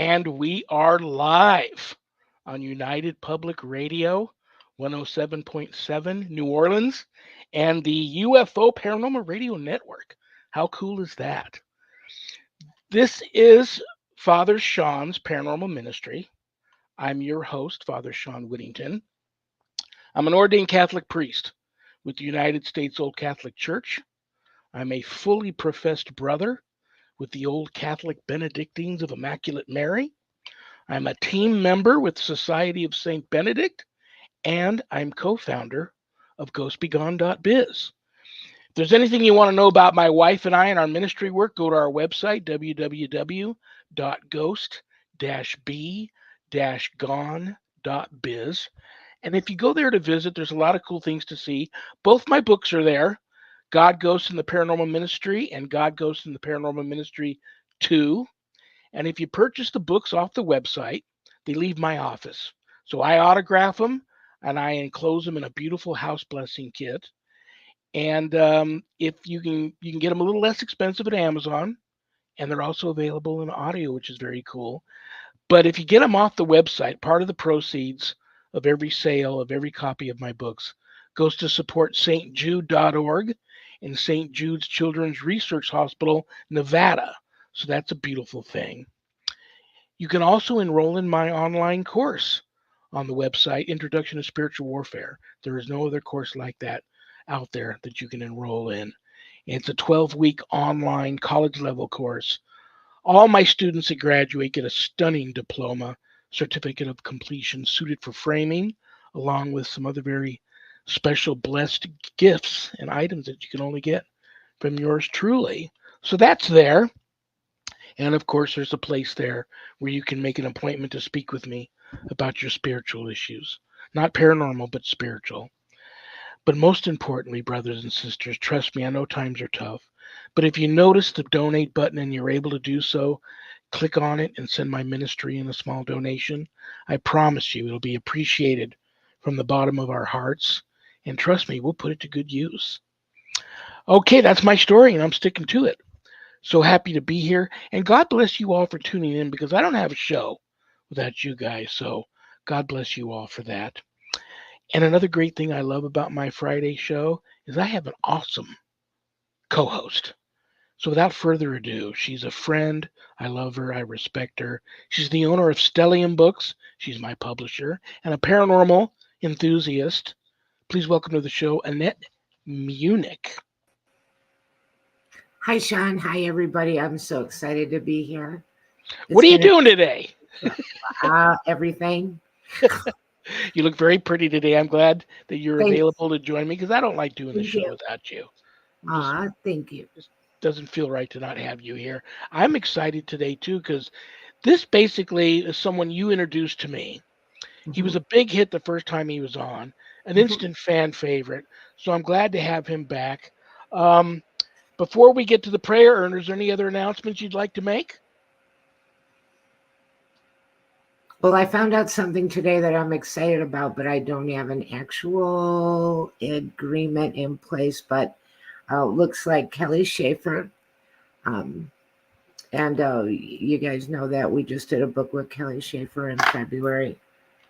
And we are live on United Public Radio, 107.7 New Orleans, and the UFO Paranormal Radio Network. How cool is that? This is Father Shawn's Paranormal Ministry. I'm your host, Father Shawn Whittington. I'm an ordained Catholic priest with the United States Old Catholic Church. I'm a fully professed brother with the Old Catholic Benedictines of Immaculate Mary. I'm a team member with Society of St. Benedict, and I'm co-founder of GhostBeGone.biz. If there's anything you want to know about my wife and I and our ministry work, go to our website, www.ghost-b-gone.biz. And if you go there to visit, there's a lot of cool things to see. Both my books are there, God, Ghosts, and the Paranormal Ministry, and God, Ghosts, and the Paranormal Ministry 2. And if you purchase the books off the website, they leave my office. So I autograph them and I enclose them in a beautiful house blessing kit. And if you can get them a little less expensive at Amazon, and they're also available in audio, which is very cool. But if you get them off the website, part of the proceeds of every sale of every copy of my books goes to support stjude.org and St. Jude's Children's Research Hospital, Nevada. So that's a beautiful thing. You can also enroll in my online course on the website, Introduction to Spiritual Warfare. There is no other course like that out there that you can enroll in. It's a 12-week online college-level course. All my students that graduate get a stunning diploma, certificate of completion suited for framing, along with some other very special blessed gifts and items that you can only get from yours truly. So that's there. And of course, there's a place there where you can make an appointment to speak with me about your spiritual issues. Not paranormal, but spiritual. But most importantly, brothers and sisters, trust me, I know times are tough. But if you notice the donate button and you're able to do so, click on it and send my ministry in a small donation. I promise you it'll be appreciated from the bottom of our hearts. And trust me, we'll put it to good use. Okay, that's my story, and I'm sticking to it. So happy to be here. And God bless you all for tuning in, because I don't have a show without you guys. So God bless you all for that. And another great thing I love about my Friday show is I have an awesome co-host. So without further ado, she's a friend. I love her. I respect her. She's the owner of Stellium Books. She's my publisher and a paranormal enthusiast. Please welcome to the show, Annette Munich. Hi, Shawn. Hi, everybody. I'm so excited to be here. What are you doing today? Everything. You look very pretty today. I'm glad that you're Thanks. available to join me, because I don't like doing the Thank show you. without you. Thank you. It doesn't feel right to not have you here. I'm excited today, too, because this basically is someone you introduced to me. He was a big hit the first time he was on, an instant fan favorite. So I'm glad to have him back. Before we get to the prayer earners, any other announcements you'd like to make? Well, I found out something today that I'm excited about, but I don't have an actual agreement in place. But looks like Kelly Schaefer, and you guys know that we just did a book with Kelly Schaefer in February.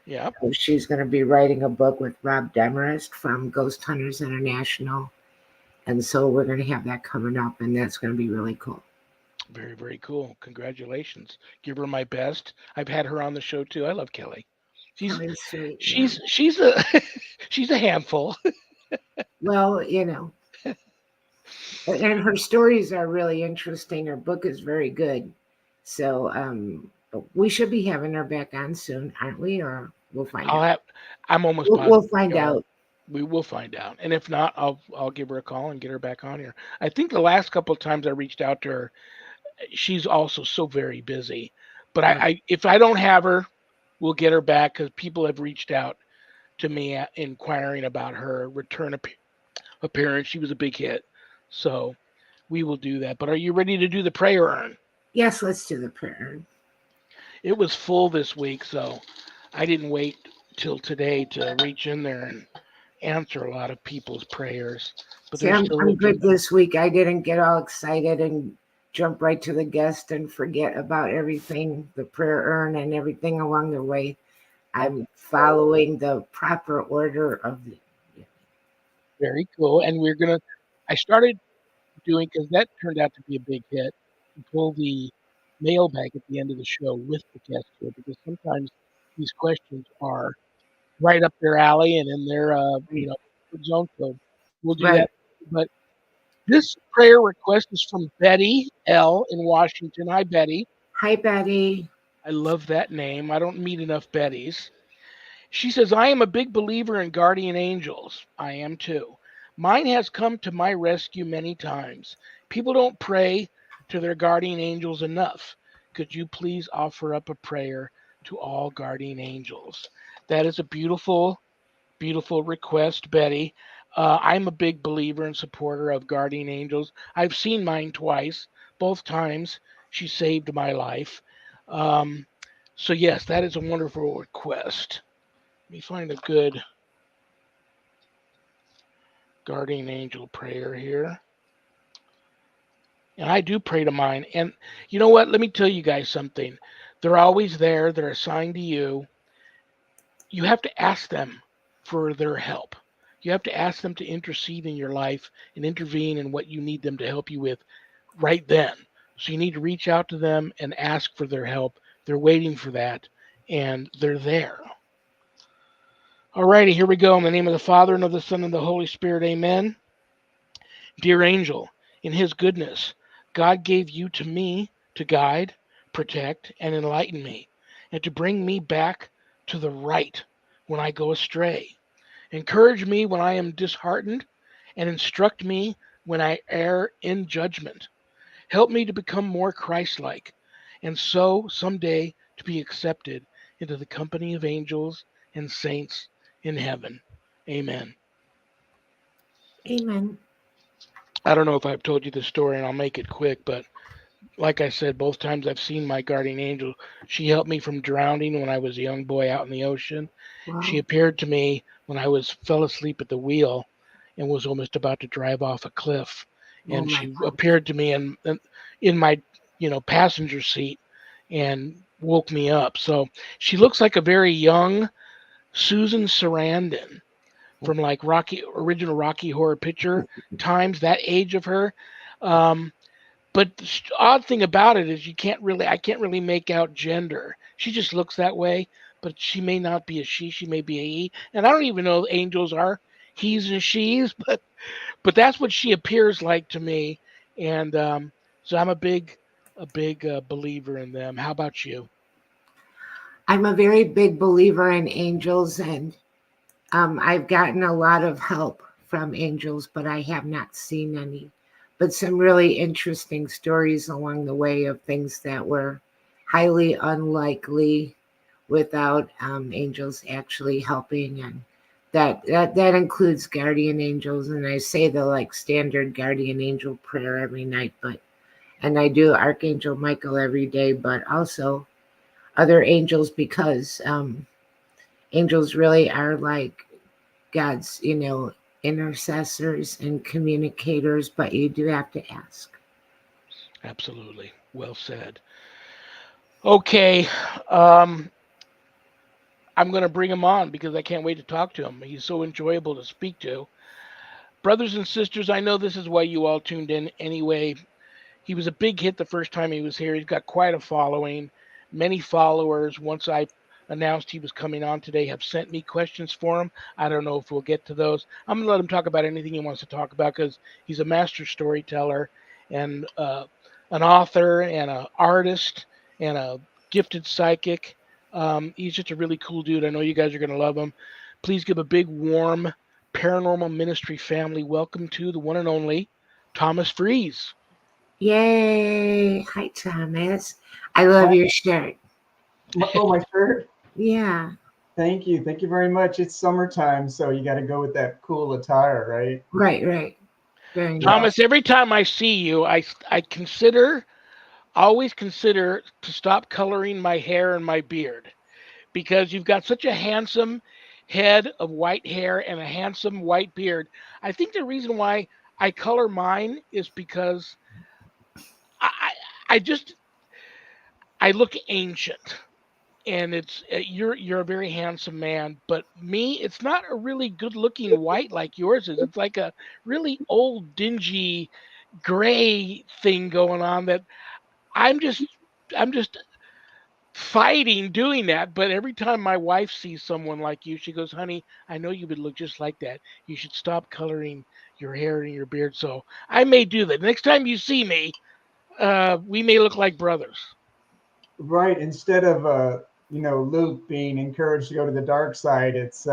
Yeah. So she's going to be writing a book with Rob Demarest from Ghost Hunters International. And so we're going to have that coming up, and that's going to be really cool. Very, very cool. Congratulations. Give her my best. I've had her on the show too. I love Kelly. Kelly's sweet, she's a she's a handful. Well, and her stories are really interesting. Her book is very good. So we should be having her back on soon, aren't we? Or we'll find out. I'm almost We'll find out. We will find out. And if not, I'll give her a call and get her back on here. I think the last couple of times I reached out to her, she's also so very busy. But I if I don't have her, we'll get her back, because people have reached out to me inquiring about her return appearance. She was a big hit. So we will do that. But are you ready to do the prayer urn? Yes, let's do the prayer. It was full this week, so I didn't wait till today to reach in there and answer a lot of people's prayers. But See, I'm good this week. I didn't get all excited and jump right to the guest and forget about everything, the prayer urn and everything along the way. I'm following the proper order of the. Very cool. And I started doing, because that turned out to be a big hit, to pull the mailbag at the end of the show with the guest here, because sometimes these questions are right up their alley and in their zone. So we'll do that. Right. But this prayer request is from Betty L in Washington. Hi, Betty. Hi, Betty. I love that name. I don't meet enough Bettys. She says, I am a big believer in guardian angels. I am too. Mine has come to my rescue many times. People don't pray to their guardian angels enough. Could you please offer up a prayer to all guardian angels? That is a beautiful, beautiful request, Betty. I'm a big believer and supporter of guardian angels. I've seen mine twice. Both times she saved my life. Um, so, yes, that is a wonderful request. Let me find a good guardian angel prayer here. And I do pray to mine. And you know what? Let me tell you guys something. They're always there, they're assigned to you. You have to ask them for their help. You have to ask them to intercede in your life and intervene in what you need them to help you with right then. So you need to reach out to them and ask for their help. They're waiting for that, and they're there. All righty, here we go. In the name of the Father, and of the Son, and of the Holy Spirit, amen. Dear angel, in his goodness, God gave you to me to guide, protect, and enlighten me, and to bring me back to the right when I go astray. Encourage me when I am disheartened, and instruct me when I err in judgment. Help me to become more Christ like, and so someday to be accepted into the company of angels and saints in heaven. Amen. Amen. I don't know if I've told you the story, and I'll make it quick, but like I said, both times I've seen my guardian angel. She helped me from drowning when I was a young boy out in the ocean. She Wow. appeared to me when I was fell asleep at the wheel and was almost about to drive off a cliff. Oh And my she gosh. appeared to me in my passenger seat and woke me up. So she looks like a very young Susan Sarandon from like original Rocky Horror Picture times, that age of her. Um, but the odd thing about it is I can't really make out gender. She just looks that way, but she may not be a she. She may be a he. And I don't even know if angels are he's and she's, but that's what she appears like to me. And so I'm a big believer in them. How about you? I'm a very big believer in angels, and I've gotten a lot of help from angels, but I have not seen any. But some really interesting stories along the way of things that were highly unlikely without angels actually helping, and that includes guardian angels. And I say the like standard guardian angel prayer every night, but and I do Archangel Michael every day, but also other angels because angels really are like God's, intercessors and communicators, but you do have to ask. Absolutely. Well said. Okay. Um, I'm going to bring him on because I can't wait to talk to him. He's so enjoyable to speak to. Brothers and sisters, I know this is why you all tuned in anyway. He was a big hit the first time he was here. He's got quite a following. Many followers, once I announced he was coming on today, have sent me questions for him. I don't know if we'll get to those. I'm going to let him talk about anything he wants to talk about because he's a master storyteller and an author and an artist and a gifted psychic. He's just a really cool dude. I know you guys are going to love him. Please give a big, warm Paranormal Ministry family welcome to the one and only Thomas Freese. Yay! Hi, Thomas. I love Hi. your shirt. Oh, my shirt. Yeah, Thank you. Thank you very much. It's summertime, so you got to go with that cool attire, right? right. Very nice. Yeah. Thomas, every time I see you, I always consider to stop coloring my hair and my beard because you've got such a handsome head of white hair and a handsome white beard. I think the reason why I color mine is because I look ancient, and it's you're a very handsome man, but me, it's not a really good looking white like yours is. It's like a really old, dingy, gray thing going on that I'm just I'm just fighting doing that. But every time my wife sees someone like you, she goes, "Honey, I know you would look just like that. You should stop coloring your hair and your beard." So I may do that. Next time you see me, we may look like brothers. Right. Instead of Luke being encouraged to go to the dark side, it's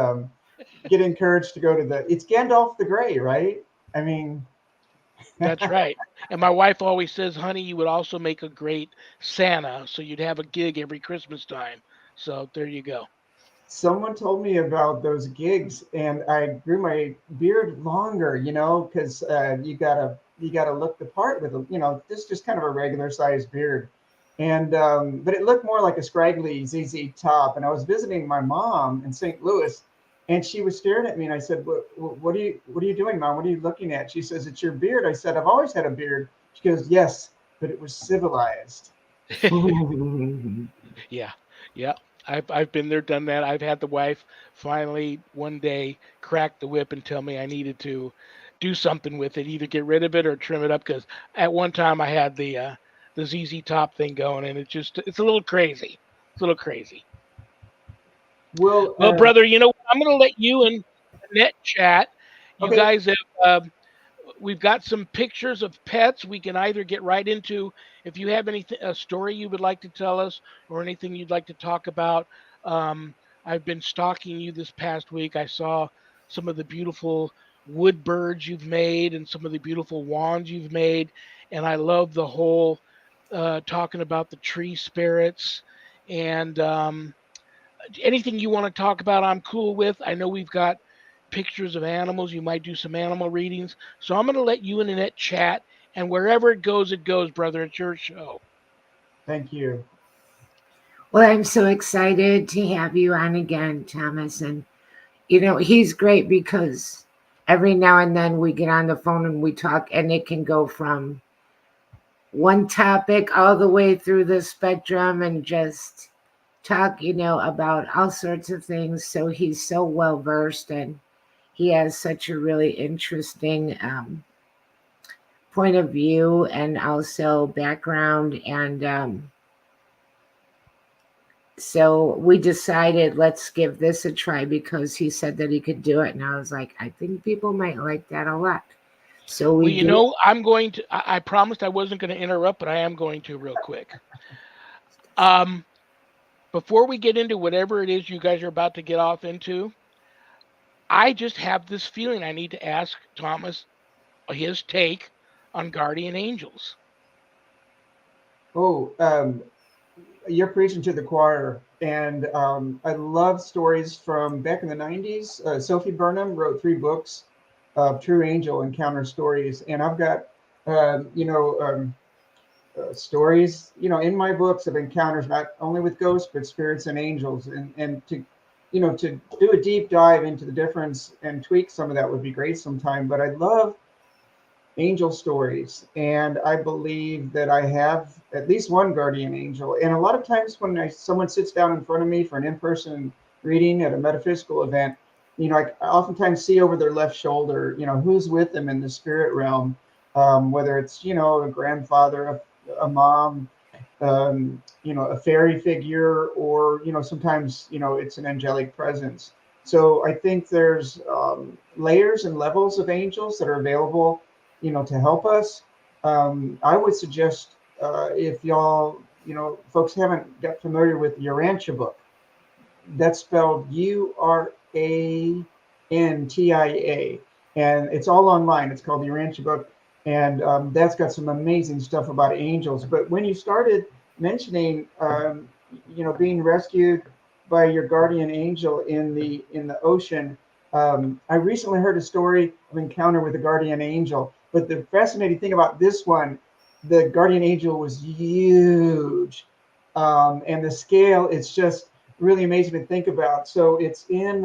get encouraged to go to the. It's Gandalf the Grey, right? I mean, That's right. And my wife always says, "Honey, you would also make a great Santa, so you'd have a gig every Christmas time." So there you go. someone told me about those gigs, and I grew my beard longer, because you gotta look the part with this is just kind of a regular sized beard, and but it looked more like a scraggly ZZ Top. And I was visiting my mom in St. Louis, and she was staring at me, and I said, "What are you doing, Mom? What are you looking at?" She says, "It's your beard." I said, "I've always had a beard." She goes, "Yes, but it was civilized." Yeah, yeah. I've been there, done that. I've had the wife finally one day crack the whip and tell me I needed to do something with it, either get rid of it or trim it up. Because at one time I had the ZZ Top thing going, and it's a little crazy. It's a little crazy. Well, Well, brother, you know what? I'm going to let you and Annette chat. You okay. guys have we've got some pictures of pets. We can either get right into if you have anything a story you would like to tell us or anything you'd like to talk about. Um, I've been stalking you this past week. I saw some of the beautiful wood birds you've made and some of the beautiful wands you've made, and I love the whole talking about the tree spirits and anything you want to talk about. I'm cool with. I know we've got pictures of animals. You might do some animal readings. So I'm going to let you and Annette chat, and wherever it goes, brother. It's your show. Thank you. Well, I'm so excited to have you on again, Thomas. And, he's great because every now and then we get on the phone and we talk, and it can go from one topic all the way through the spectrum and just talk, about all sorts of things. So he's so well versed, and he has such a really interesting point of view and also background. And so we decided let's give this a try because he said that he could do it. And I was like, I think people might like that a lot. So Well, we you do. know, I'm going to. I promised I wasn't going to interrupt, but I am going to real quick. Um, before we get into whatever it is you guys are about to get off into, I just have this feeling I need to ask Thomas his take on guardian angels. Oh, you're preaching to the choir. And I love stories from back in the 90s. Sophie Burnham wrote 3 books of True Angel Encounter stories. And I've got, stories, in my books of encounters, not only with ghosts, but spirits and angels. And to do a deep dive into the difference and tweak some of that would be great sometime. But I love angel stories, and I believe that I have at least one guardian angel. And a lot of times when someone sits down in front of me for an in-person reading at a metaphysical event, I oftentimes see over their left shoulder, who's with them in the spirit realm, whether it's a grandfather, a mom, a fairy figure, or sometimes it's an angelic presence. So I think there's layers and levels of angels that are available, to help us. I would suggest if y'all, folks haven't got familiar with the Urantia book, that's spelled Urantia, and it's all online. It's called the Urantia book, and that's got some amazing stuff about angels. But when you started mentioning, being rescued by your guardian angel in the ocean, I recently heard a story of encounter with a guardian angel. But the fascinating thing about this one, the guardian angel was huge, and the scale, it's just really amazing to think about. So it's in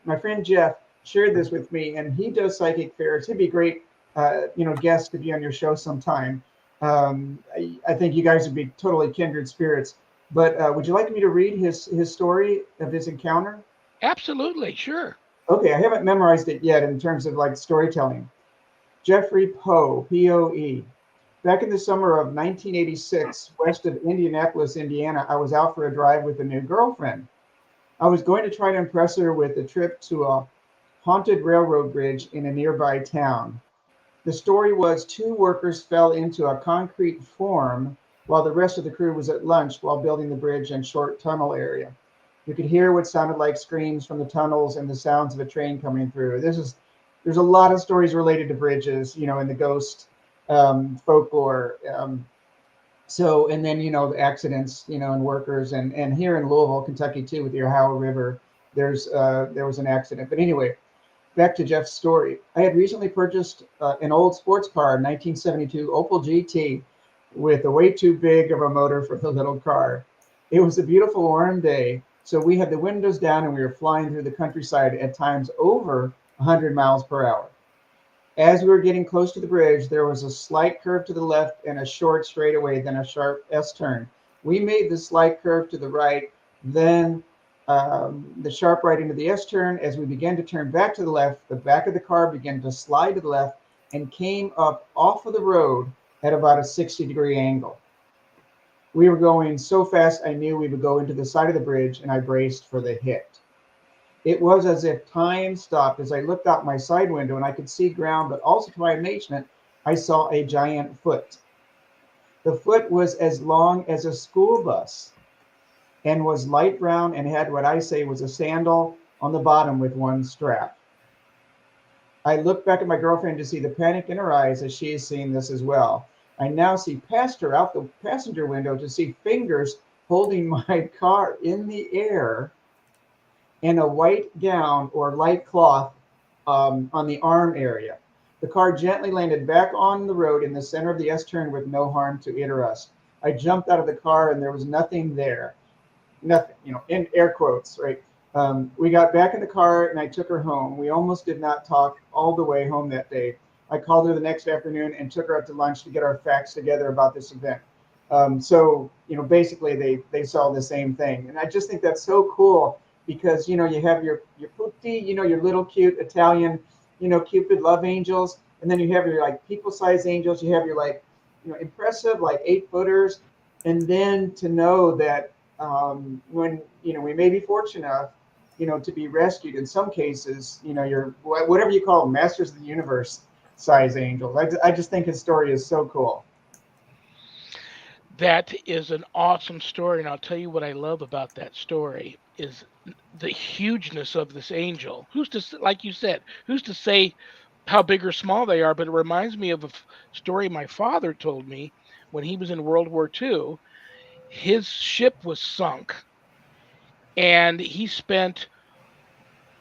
my friend Jeff shared this with me, and he does psychic fairs. He'd be great, guest to be on your show sometime. I think you guys would be totally kindred spirits. But would you like me to read his story of his encounter? Absolutely, sure. Okay, I haven't memorized it yet in terms of like storytelling. Jeffrey Poe, Poe. Back in the summer of 1986, west of Indianapolis, Indiana, I was out for a drive with a new girlfriend. I was going to try to impress her with a trip to a haunted railroad bridge in a nearby town. The story was two workers fell into a concrete form while the rest of the crew was at lunch while building the bridge and short tunnel area. You could hear what sounded like screams from the tunnels and the sounds of a train coming through. There's a lot of stories related to bridges, in the ghost folklore. And then the accidents, and workers, and here in Louisville, Kentucky too, with the Ohio River, there was an accident. But anyway, back to Jeff's story. I had recently purchased an old sports car, 1972 Opel GT, with a way too big of a motor for the little car. It was a beautiful warm day, so we had the windows down and we were flying through the countryside at times over 100 miles per hour. As we were getting close to the bridge, there was a slight curve to the left and a short straightaway, then a sharp S turn. We made the slight curve to the right, then the sharp right into the S turn. As we began to turn back to the left, the back of the car began to slide to the left and came up off of the road at about a 60-degree angle. We were going so fast, I knew we would go into the side of the bridge, and I braced for the hit. It was as if time stopped as I looked out my side window and I could see ground, but also to my amazement, I saw a giant foot. The foot was as long as a school bus and was light brown and had what I say was a sandal on the bottom with one strap. I looked back at my girlfriend to see the panic in her eyes as she has seen this as well. I now see past her out the passenger window to see fingers holding my car in the air and a white gown or light cloth on the arm area. The car gently landed back on the road in the center of the S turn with no harm to it or us. I jumped out of the car and there was nothing there. Nothing, in air quotes, right? We got back in the car and I took her home. We almost did not talk all the way home that day. I called her the next afternoon and took her out to lunch to get our facts together about this event. Basically they saw the same thing. And I just think that's so cool because, you have your putti, your little cute Italian, Cupid love angels. And then you have your like people size angels. You have your like, impressive, like 8-footers. And then to know that when, we may be fortunate enough, to be rescued in some cases, your whatever you call them, masters of the universe size angels. I just think his story is so cool. That is an awesome story, and I'll tell you what I love about that story is the hugeness of this angel. Like you said, who's to say how big or small they are? But it reminds me of a story my father told me when he was in World War II. His ship was sunk, and he spent,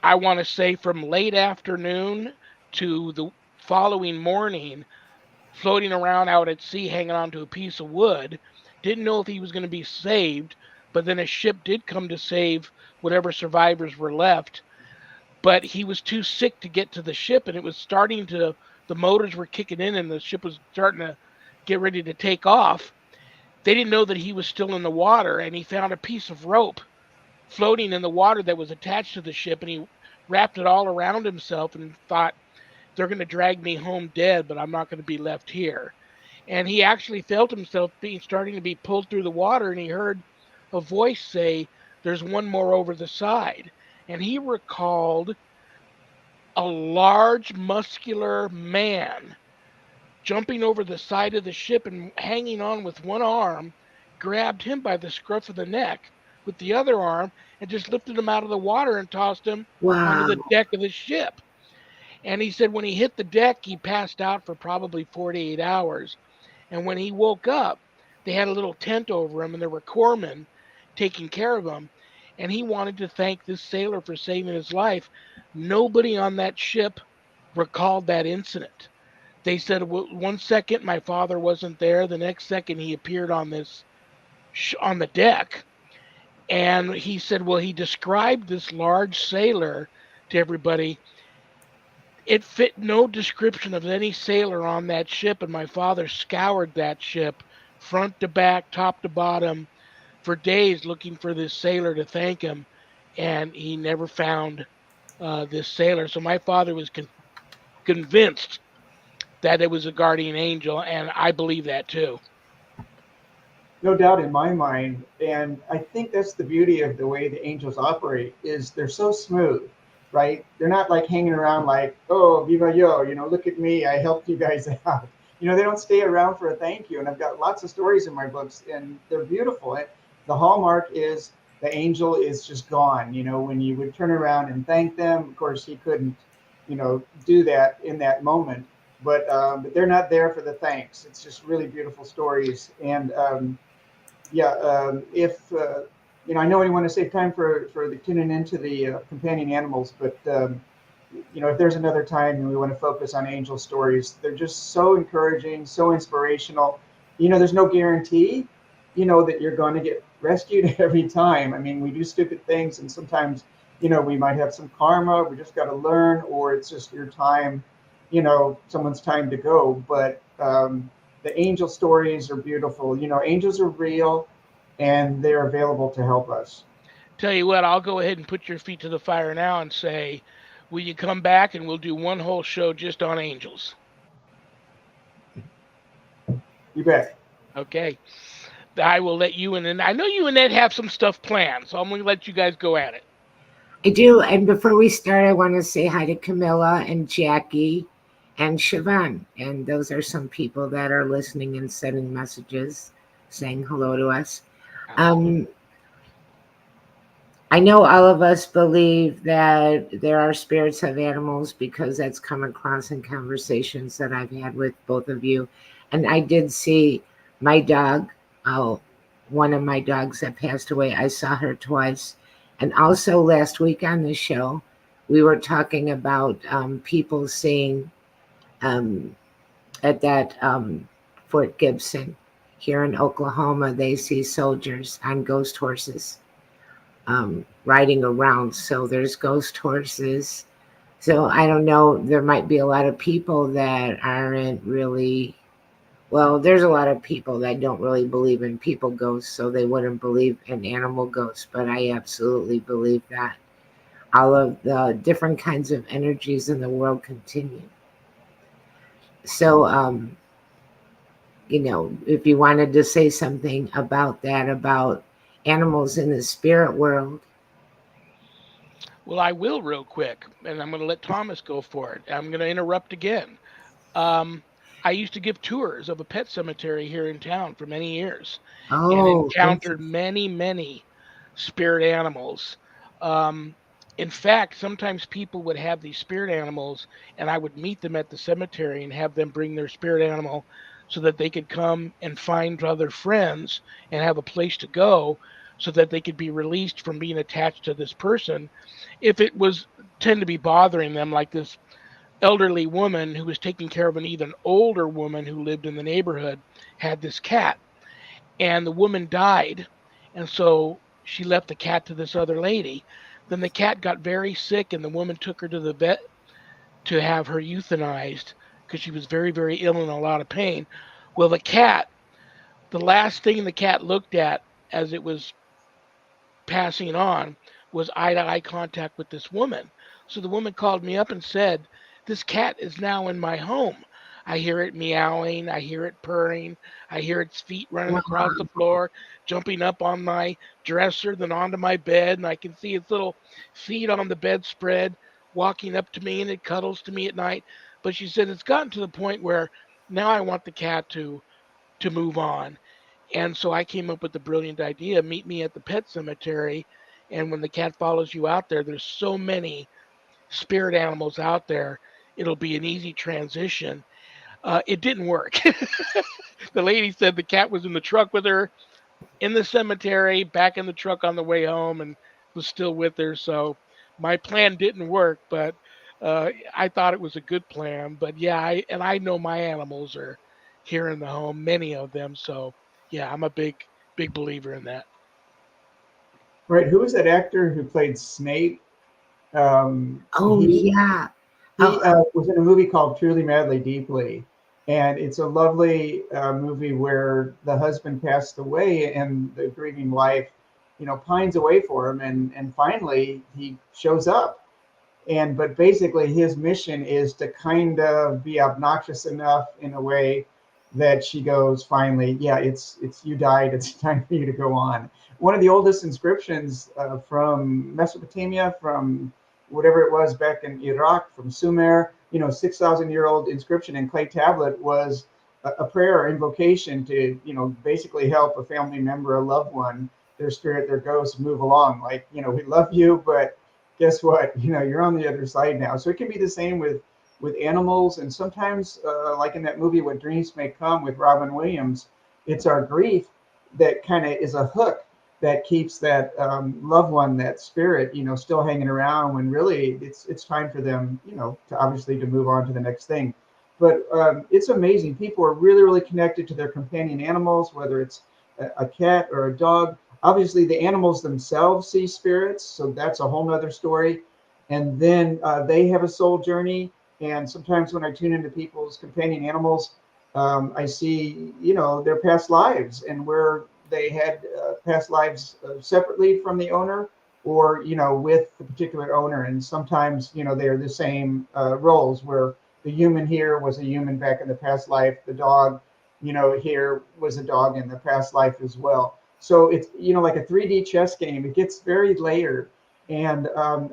I want to say, from late afternoon to the following morning floating around out at sea, hanging onto a piece of wood. Didn't know if he was going to be saved, but then a ship did come to save whatever survivors were left. But he was too sick to get to the ship, and it was starting to, the motors were kicking in, and the ship was starting to get ready to take off. They didn't know that he was still in the water, and he found a piece of rope floating in the water that was attached to the ship, and he wrapped it all around himself and thought, they're going to drag me home dead, but I'm not going to be left here. And he actually felt himself starting to be pulled through the water, and he heard a voice say, "There's one more over the side." And he recalled a large, muscular man jumping over the side of the ship and hanging on with one arm, grabbed him by the scruff of the neck with the other arm, and just lifted him out of the water and tossed him onto Wow. the deck of the ship. And he said when he hit the deck, he passed out for probably 48 hours. And when he woke up, they had a little tent over him, and there were corpsmen taking care of him. And he wanted to thank this sailor for saving his life. Nobody on that ship recalled that incident. They said, one second my father wasn't there, the next second he appeared on on the deck. And he said, well, he described this large sailor to everybody. It fit no description of any sailor on that ship, and my father scoured that ship front to back, top to bottom, for days looking for this sailor to thank him, and he never found this sailor. So my father was convinced that it was a guardian angel, and I believe that too. No doubt in my mind, and I think that's the beauty of the way the angels operate is they're so smooth, right? They're not like hanging around like, oh, viva yo, look at me, I helped you guys out. They don't stay around for a thank you. And I've got lots of stories in my books, and they're beautiful. The hallmark is the angel is just gone. When you would turn around and thank them, of course, he couldn't, do that in that moment. But they're not there for the thanks. It's just really beautiful stories. And yeah, if I know we want to save time for the tuning into the companion animals, but if there's another time and we want to focus on angel stories, they're just so encouraging, so inspirational. There's no guarantee, that you're going to get rescued every time. I mean, we do stupid things, and sometimes, we might have some karma. We just got to learn, or it's just your time, someone's time to go. But the angel stories are beautiful. Angels are real, and they're available to help us. Tell you what, I'll go ahead and put your feet to the fire now and say, will you come back and we'll do one whole show just on angels? You bet. Okay. I will let you and I know you and Ed have some stuff planned, so I'm going to let you guys go at it. I do. And before we start, I want to say hi to Camilla and Jackie and Siobhan. And those are some people that are listening and sending messages saying hello to us. I know all of us believe that there are spirits of animals because that's come across in conversations that I've had with both of you. And I did see my dog, one of my dogs that passed away. I saw her twice. And also last week on the show, we were talking about people seeing at that Fort Gibson here in Oklahoma, they see soldiers on ghost horses riding around. So there's ghost horses. So I don't know. There might be a lot of people that aren't really. Well, there's a lot of people that don't really believe in people ghosts, so they wouldn't believe in animal ghosts. But I absolutely believe that all of the different kinds of energies in the world continue. So, if you wanted to say something about that, about animals in the spirit world. Well, I will real quick, and I'm going to let Thomas go for it. I'm going to interrupt again. Um, I used to give tours of a pet cemetery here in town for many years and Oh, encountered many, many spirit animals. Um, in fact, sometimes people would have these spirit animals, and I would meet them at the cemetery and have them bring their spirit animal so that they could come and find other friends and have a place to go so that they could be released from being attached to this person if it was tend to be bothering them, like this elderly woman who was taking care of an even older woman who lived in the neighborhood had this cat, and the woman died, and so she left the cat to this other lady. Then the cat got very sick, and the woman took her to the vet to have her euthanized because she was very, very ill and in a lot of pain. Well, the last thing the cat looked at as it was passing on was eye to eye contact with this woman. So the woman called me up and said, "This cat is now in my home. I hear it meowing, I hear it purring, I hear its feet running across the floor, jumping up on my dresser, then onto my bed, and I can see its little feet on the bedspread walking up to me, and it cuddles to me at night." But she said it's gotten to the point where now I want the cat to move on. And so I came up with the brilliant idea, meet me at the pet cemetery. And when the cat follows you out there, there's so many spirit animals out there, it'll be an easy transition. It didn't work. The lady said the cat was in the truck with her in the cemetery, back in the truck on the way home, and was still with her. So my plan didn't work, but I thought it was a good plan. But yeah, I know my animals are here in the home, many of them. So yeah, I'm a big believer in that. Right. Who was that actor who played Snape? Oh He yeah. He Oh, was in a movie called Truly, Madly, Deeply. And it's a lovely movie where the husband passed away and the grieving wife, pines away for him. And finally he shows up. And but basically his mission is to kind of be obnoxious enough in a way that she goes, finally, yeah, it's you died, it's time for you to go on. One of the oldest inscriptions from Mesopotamia, from whatever it was back in Iraq, from Sumer, 6,000-year-old inscription in clay tablet, was a prayer or invocation to, basically help a family member, a loved one, their spirit, their ghost move along. Like, we love you, but guess what? You're on the other side now. So it can be the same with animals, and sometimes, like in that movie "What Dreams May Come" with Robin Williams, it's our grief that kind of is a hook that keeps that loved one, that spirit, still hanging around when really it's time for them, to obviously to move on to the next thing. But it's amazing. People are really, really connected to their companion animals, whether it's a cat or a dog. Obviously, the animals themselves see spirits, so that's a whole nother story. And then they have a soul journey. And sometimes when I tune into people's companion animals, I see, their past lives and where they had past lives separately from the owner, or with the particular owner. And sometimes they're the same roles, where the human here was a human back in the past life, the dog here was a dog in the past life as well. So it's like a 3D chess game. It gets very layered. And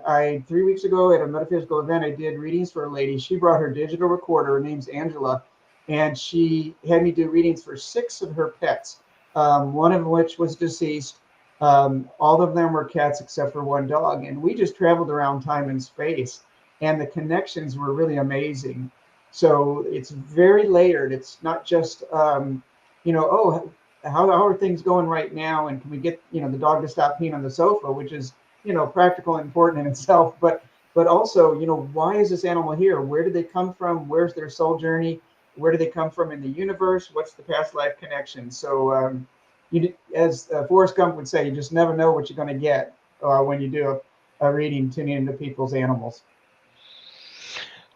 I 3 weeks ago at a metaphysical event, I did readings for a lady. She brought her digital recorder. Her name's Angela, and she had me do readings for 6 of her pets, one of which was deceased. All of them were cats except for one dog, and we just traveled around time and space, and the connections were really amazing. So it's very layered. It's not just oh, how are things going right now, and can we get the dog to stop peeing on the sofa, which is practical and important in itself, but also why is this animal here? Where did they come from? Where's their soul journey? Where do they come from in the universe? What's the past life connection? So as Forrest Gump would say, you just never know what you're going to get when you do a reading tuning into people's animals.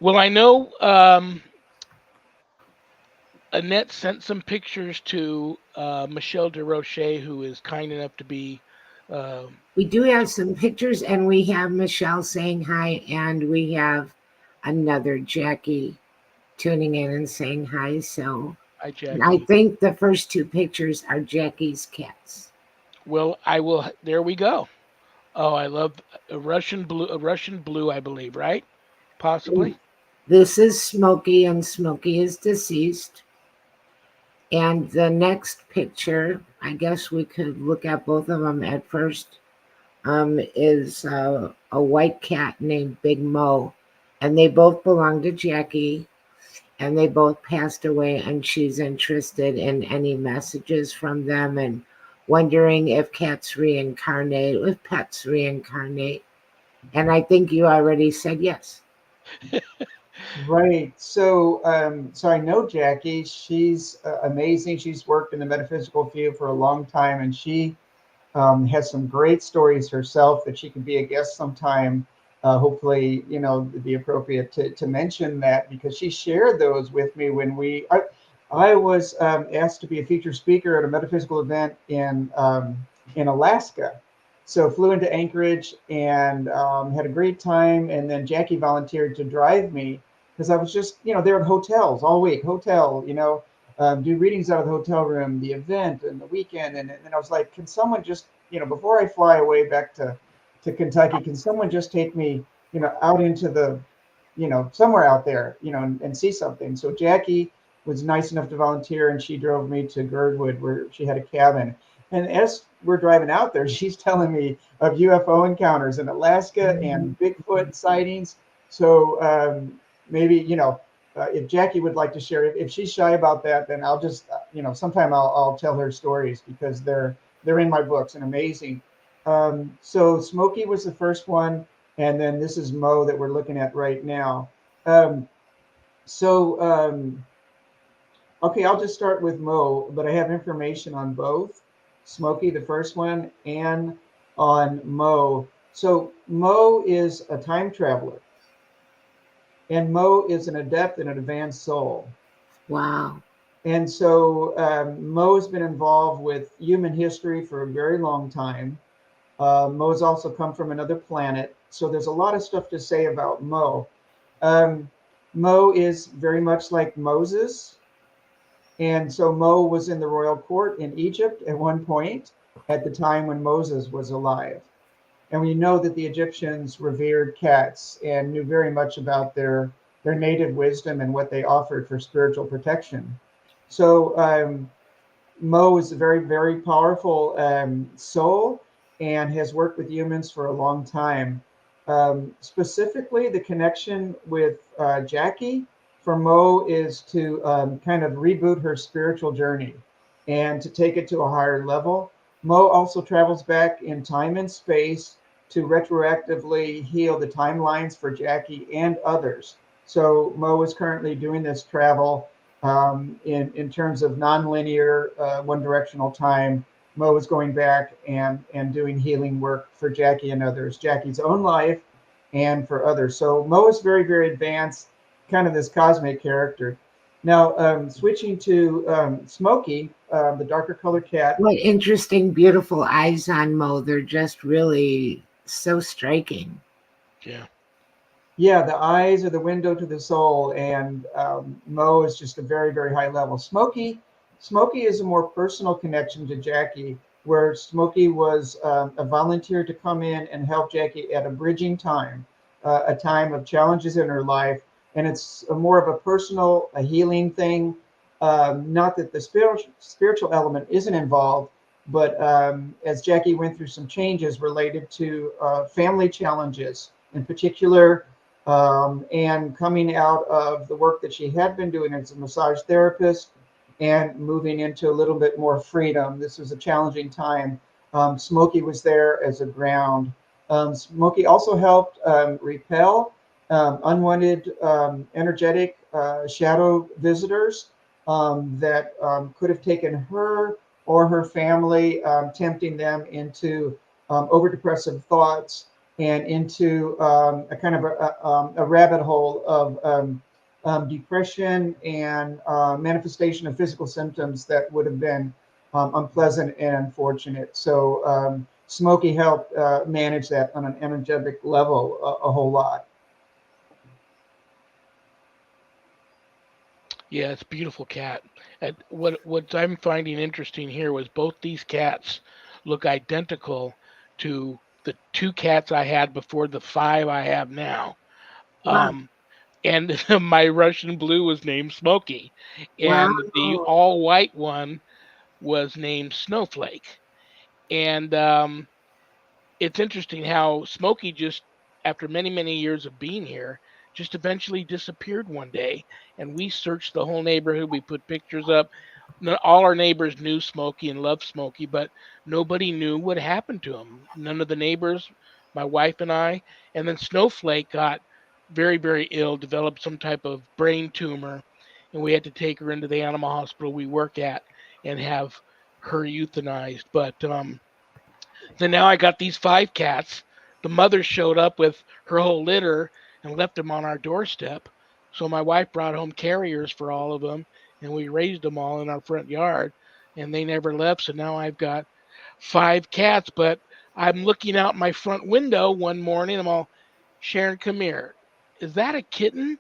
Well, I know Annette sent some pictures to Michelle DeRoche, who is kind enough to be. Uh, we do have some pictures, and we have Michelle saying hi, and we have another Jackie tuning in and saying hi. So Hi, I Jackie. think the first 2 pictures are Jackie's cats. Well, I will. There we go. Oh, I love a Russian blue. A Russian blue, I believe, right? Possibly. This is Smokey, and Smokey is deceased. And the next picture, I guess we could look at both of them at first, is a white cat named Big Mo. And they both belong to Jackie, and they both passed away. And she's interested in any messages from them and wondering if cats reincarnate, if pets reincarnate. And I think you already said yes. Right. So I know Jackie. She's amazing. She's worked in the metaphysical field for a long time, and she has some great stories herself that she can be a guest sometime. Hopefully, it'd be appropriate to mention that, because she shared those with me when I was asked to be a featured speaker at a metaphysical event in Alaska. So flew into Anchorage and had a great time. And then Jackie volunteered to drive me, because I was just, there at hotels all week, do readings out of the hotel room, the event and the weekend. And I was like, can someone just, before I fly away back to Kentucky, can someone just take me, out into the, somewhere out there, and see something. So Jackie was nice enough to volunteer, and she drove me to Girdwood, where she had a cabin. And as we're driving out there, she's telling me of UFO encounters in Alaska and Bigfoot sightings. So maybe, if Jackie would like to share, if she's shy about that, then I'll just, sometime I'll tell her stories, because they're in my books and amazing. So Smokey was the first one, and then this is Mo that we're looking at right now. Um, so okay, I'll just start with Mo, but I have information on both Smokey, the first one, and on Mo. So Mo is a time traveler. And Mo is an adept and an advanced soul. Wow. And so Mo's been involved with human history for a very long time. Mo's also come from another planet. So there's a lot of stuff to say about Mo. Um, Mo is very much like Moses. And so Mo was in the royal court in Egypt at one point at the time when Moses was alive. And we know that the Egyptians revered cats and knew very much about their native wisdom and what they offered for spiritual protection. So Mo is a very, very powerful soul and has worked with humans for a long time. Specifically, the connection with Jackie for Mo is to kind of reboot her spiritual journey and to take it to a higher level. Mo also travels back in time and space to retroactively heal the timelines for Jackie and others. So Mo is currently doing this travel in terms of nonlinear, one-directional time. Mo is going back and doing healing work for Jackie and others, Jackie's own life and for others. So Mo is very, very advanced, kind of this cosmic character. Now, switching to Smokey, the darker colored cat. What interesting, beautiful eyes on Mo. They're just really so striking. Yeah. Yeah, the eyes are the window to the soul, and Mo is just a very, very high level. Smokey is a more personal connection to Jackie, where Smokey was a volunteer to come in and help Jackie at a bridging time, a time of challenges in her life, and it's more of a personal, a healing thing. Not that the spiritual element isn't involved, but as Jackie went through some changes related to family challenges, in particular and coming out of the work that she had been doing as a massage therapist and moving into a little bit more freedom. This was a challenging time. Smokey was there as a ground. Smokey also helped repel unwanted energetic shadow visitors that could have taken her or her family, tempting them into overdepressive thoughts and into a kind of a rabbit hole of depression and manifestation of physical symptoms that would have been unpleasant and unfortunate. So Smokey helped manage that on an energetic level a whole lot. Yeah, it's a beautiful cat. And what I'm finding interesting here was both these cats look identical to the two cats I had before the five I have now. Wow. Um, and my Russian blue was named Smokey, Wow. and the all white one was named Snowflake. And it's interesting how Smokey just, after many, many years of being here, just eventually disappeared one day. And we searched the whole neighborhood. We put pictures up. All our neighbors knew Smokey and loved Smokey, but nobody knew what happened to him. None of the neighbors, my wife and I. And then Snowflake got very, very ill, developed some type of brain tumor, and we had to take her into the animal hospital we work at and have her euthanized. But then now I got these five cats. The mother showed up with her whole litter and left them on our doorstep. So my wife brought home carriers for all of them, and we raised them all in our front yard, and they never left. So now I've got five cats. But I'm looking out my front window one morning. I'm all, Sharon, come here. Is that a kitten?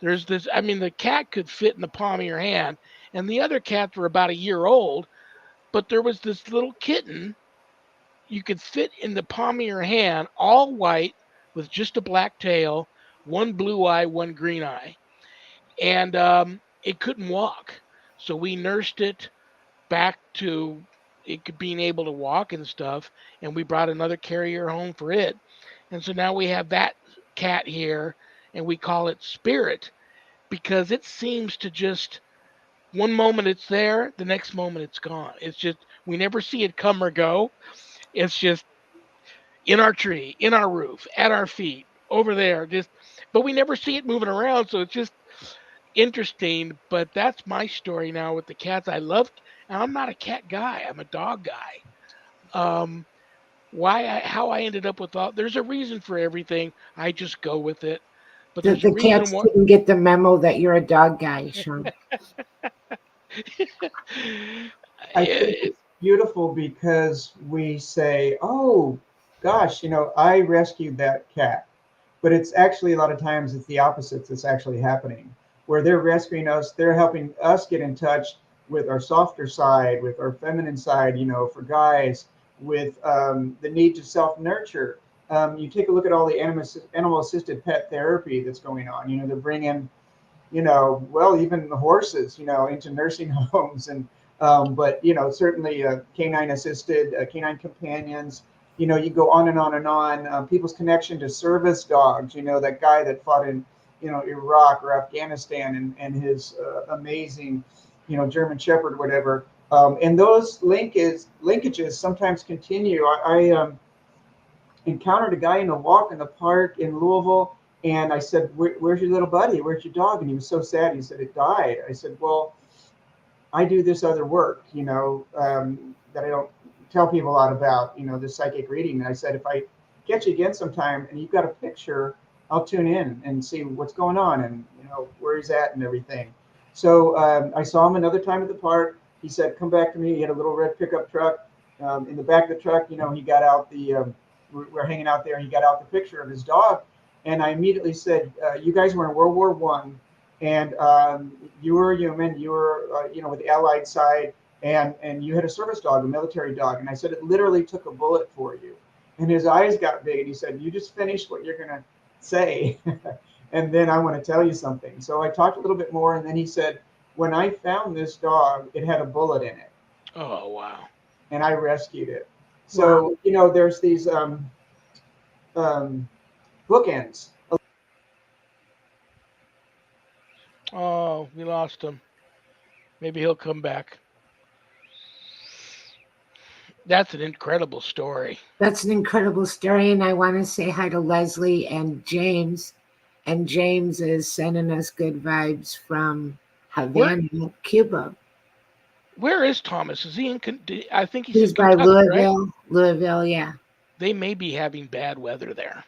There's this. I mean, the cat could fit in the palm of your hand, and the other cats were about a year old. But there was this little kitten you could fit in the palm of your hand, all white with just a black tail, one blue eye, one green eye, and it couldn't walk. So we nursed it back to being able to walk and stuff, and we brought another carrier home for it, and so now we have that cat here, and we call it Spirit because it seems to just one moment it's there, the next moment it's gone. It's just we never see it come or go. It's just in our tree, in our roof, at our feet, over there. Just, but we never see it moving around, so it's just interesting. But that's my story now with the cats. I love. I'm not a cat guy. I'm a dog guy. Um, how I ended up with all. There's a reason for everything. I just go with it. But The, there's a the reason cats why. didn't get the memo that you're a dog guy, Shawn. I think it's beautiful because we say, "Oh, gosh, I rescued that cat," but it's actually a lot of times it's the opposite that's actually happening, where they're rescuing us, they're helping us get in touch with our softer side, with our feminine side, for guys, with the need to self-nurture. You take a look at all the animal-assisted pet therapy that's going on. They're bringing well, even the horses, into nursing homes but certainly canine assisted, canine companions. You go on and on and on. People's connection to service dogs. That guy that fought in, Iraq or Afghanistan, and his amazing, German Shepherd, whatever. And those linkages sometimes continue. I encountered a guy in a walk in the park in Louisville, and I said, "Where's your little buddy? Where's your dog?" And he was so sad. He said, "It died." I said, "Well, I do this other work, that I don't tell people a lot about, this psychic reading." And I said, "If I catch you again sometime and you've got a picture, I'll tune in and see what's going on and, where he's at and everything." So I saw him another time at the park. He said, "Come back to me." He had a little red pickup truck. In the back of the truck, he got out we're hanging out there, and he got out the picture of his dog. And I immediately said, "You guys were in World War I. And you were a human, you were, with the Allied side, and you had a service dog, a military dog." And I said, "It literally took a bullet for you." And his eyes got big, and he said, "You just finished what you're going to say." And then I want to tell you something. So I talked a little bit more, and then he said, "When I found this dog, it had a bullet in it, Oh, wow. and I rescued it." Wow. So, there's these bookends. Oh, we lost him. Maybe he'll come back. That's an incredible story. That's an incredible story. And I want to say hi to Leslie and James. And James is sending us good vibes from Where Havana, Cuba. where is Thomas? Is he in? I think he's He's in by Kentucky, right? Louisville. Louisville, yeah. They may be having bad weather there.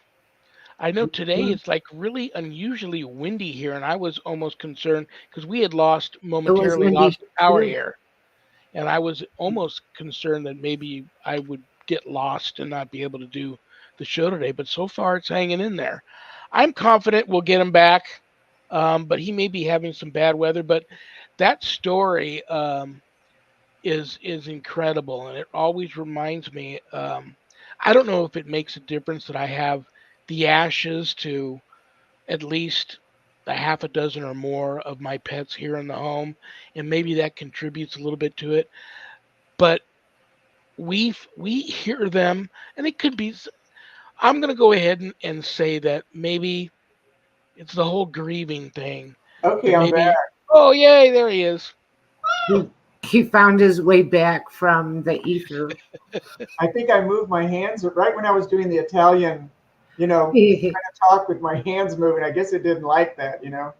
I know today It it's like really unusually windy here, and I was almost concerned because we had was momentarily windy lost power too. here, and I was almost concerned that maybe I would get lost and not be able to do the show today. But so far, it's hanging in there. I'm confident we'll get him back, but he may be having some bad weather. But that story is incredible, and it always reminds me. I don't know if it makes a difference that I have the ashes to at least a half a dozen or more of my pets here in the home, and maybe that contributes a little bit to it. But we hear them, and it could be. I'm going to go ahead and say that maybe it's the whole grieving thing. Okay, That I'm back. maybe. Oh, yay! There he is. He found his way back from the ether. I think I moved my hands right when I was doing the Italian, We talk with my hands moving. I guess it didn't like that. thought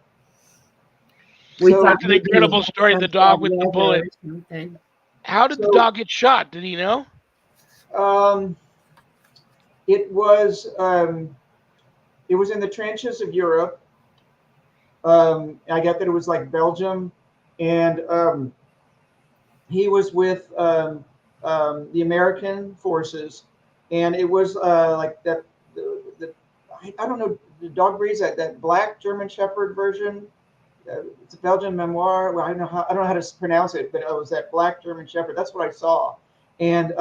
So, That's an maybe you incredible had story. some The bad dog with the weather bullet. or something. How did the so dog get shot? Did he know? um, it was in the trenches of Europe. I get that it was like Belgium, and he was with the American forces, and it was like that. I don't know the dog breeds that black German Shepherd version. It's a Belgian memoir. Well, I don't know how to pronounce it, but it was that black German Shepherd. That's what I saw, and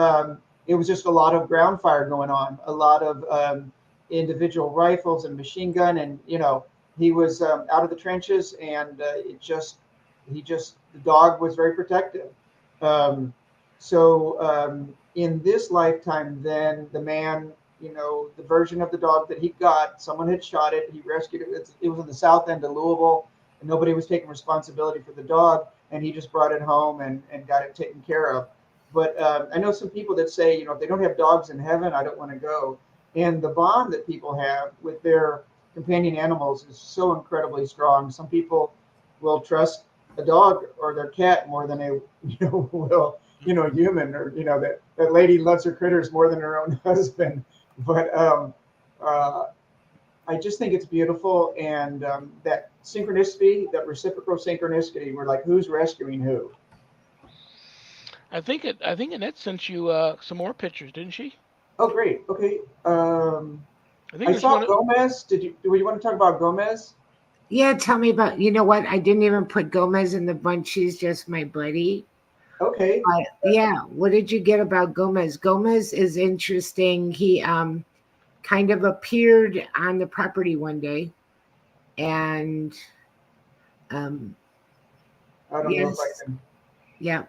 it was just a lot of ground fire going on, a lot of individual rifles and machine gun, and he was out of the trenches, and the dog was very protective. Um, so in this lifetime, then the man, the version of the dog that he got, someone had shot it. He rescued it. It was in the south end of Louisville, and nobody was taking responsibility for the dog, and he just brought it home and got it taken care of. But I know some people that say, if they don't have dogs in heaven, I don't want to go. And the bond that people have with their companion animals is so incredibly strong. Some people will trust a dog or their cat more than they will human, or that lady loves her critters more than her own husband. But uh I just think it's beautiful, and that synchronicity, that reciprocal synchronicity, we're like, who's rescuing who? I think Annette sent you some more pictures, didn't she? Oh, great. Okay. I think I there's saw one. Gomez. Do you want to talk about Gomez? Yeah, tell me about, you know what? I didn't even put Gomez in the bunch. She's just my buddy. Okay. But yeah, what did you get about Gomez? Gomez is interesting. He kind of appeared on the property one day, and um I don't know if I yes, can. yeah.